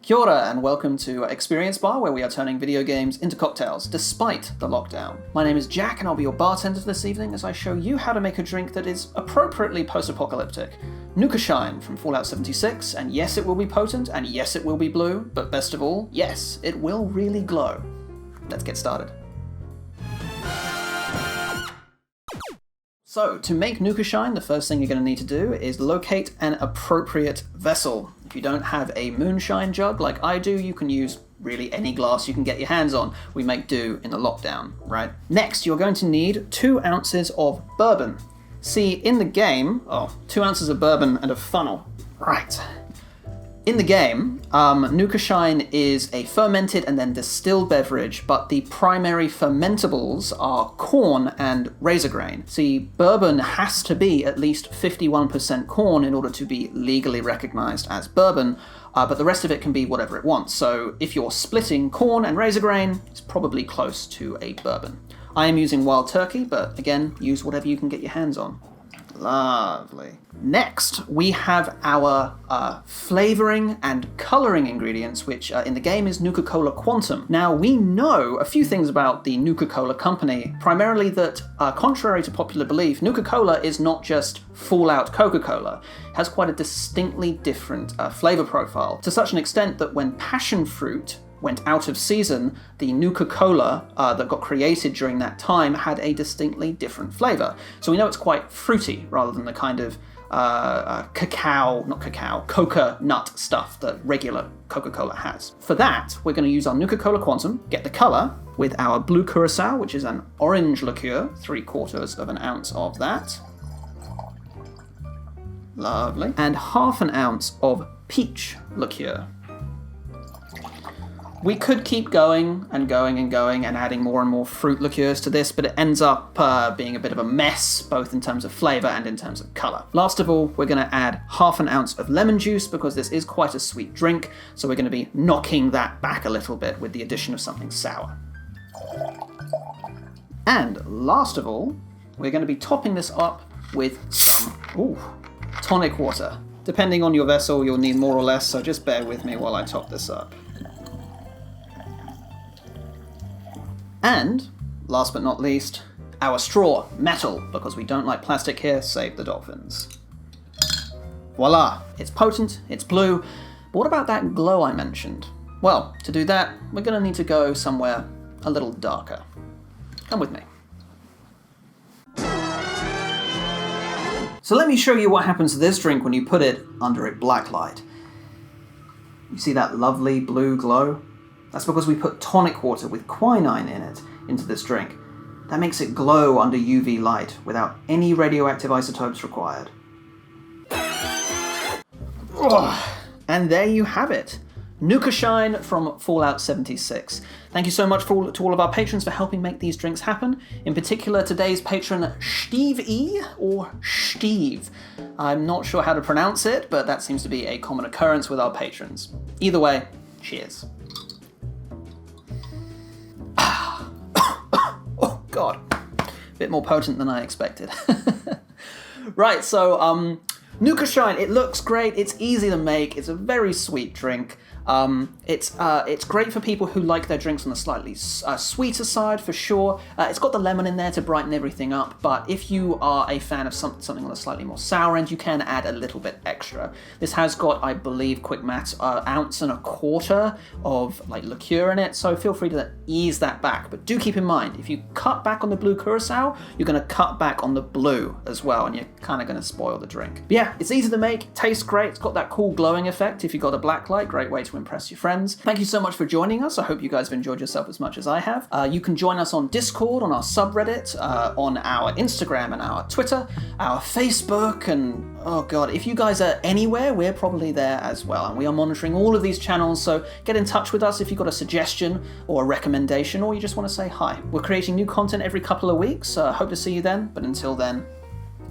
Kia ora and welcome to Experience Bar, where we are turning video games into cocktails, despite the lockdown. My name is Jack and I'll be your bartender this evening as I show you how to make a drink that is appropriately post-apocalyptic. Nukashine from Fallout 76, and yes it will be potent, and yes it will be blue, but best of all, yes, it will really glow. Let's get started. So, to make Nukashine, the first thing you're going to need to do is locate an appropriate vessel. If you don't have a moonshine jug like I do, you can use really any glass you can get your hands on. We make do in the lockdown, right? Next, you're going to need 2 ounces of bourbon. See, in the game, 2 ounces of bourbon and a funnel. Right. In the game, Nukashine is a fermented and then distilled beverage, but the primary fermentables are corn and razorgrain. See, bourbon has to be at least 51% corn in order to be legally recognized as bourbon, but the rest of it can be whatever it wants. So if you're splitting corn and razorgrain, it's probably close to a bourbon. I am using wild turkey, but again, use whatever you can get your hands on. Lovely. Next, we have our flavouring and colouring ingredients, which in the game is Nuka Cola Quantum. Now, we know a few things about the Nuka Cola company, primarily that, contrary to popular belief, Nuka Cola is not just Fallout Coca-Cola. It has quite a distinctly different flavour profile, to such an extent that when passion fruit went out of season, the Nuka Cola that got created during that time had a distinctly different flavour. So we know it's quite fruity rather than the kind of coca nut stuff that regular Coca-Cola has. For that, we're going to use our Nuka Cola Quantum, get the colour with our blue curacao, which is an orange liqueur, 3/4 of an ounce of that. Lovely. And 1/2 ounce of peach liqueur. We could keep going and going and going and adding more and more fruit liqueurs to this, but it ends up being a bit of a mess, both in terms of flavour and in terms of colour. Last of all, we're going to add 1/2 ounce of lemon juice because this is quite a sweet drink, so we're going to be knocking that back a little bit with the addition of something sour. And last of all, we're going to be topping this up with some tonic water. Depending on your vessel, you'll need more or less, so just bear with me while I top this up. And, last but not least, our straw, metal, because we don't like plastic here, save the dolphins. Voila, it's potent, it's blue, but what about that glow I mentioned? Well, to do that, we're going to need to go somewhere a little darker. Come with me. So let me show you what happens to this drink when you put it under a black light. You see that lovely blue glow? That's because we put tonic water with quinine in it into this drink. That makes it glow under UV light without any radioactive isotopes required. And there you have it. Nukashine from Fallout 76. Thank you so much to all of our patrons for helping make these drinks happen. In particular, today's patron, Steve E, or Steve. I'm not sure how to pronounce it, but that seems to be a common occurrence with our patrons. Either way, cheers. God, a bit more potent than I expected. Right, so Nukashine, it looks great, it's easy to make, it's a very sweet drink. It's great for people who like their drinks on the slightly sweeter side, for sure. It's got the lemon in there to brighten everything up, but if you are a fan of something on the slightly more sour end, you can add a little bit extra. This has got, I believe, quick maths, 1.25 ounces of liqueur in it, so feel free to ease that back. But do keep in mind, if you cut back on the blue curacao, you're going to cut back on the blue as well, and you're kind of going to spoil the drink. But yeah, it's easy to make, tastes great, it's got that cool glowing effect if you've got a black light, great way to impress your friends. Thank you so much for joining us. I hope you guys have enjoyed yourself as much as I have. You can join us on Discord, on our subreddit, on our Instagram and our Twitter, our Facebook, and oh god, if you guys are anywhere, we're probably there as well. And we are monitoring all of these channels, so get in touch with us if you've got a suggestion or a recommendation, or you just want to say hi. We're creating new content every couple of weeks, so hope to see you then, but until then,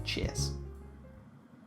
cheers.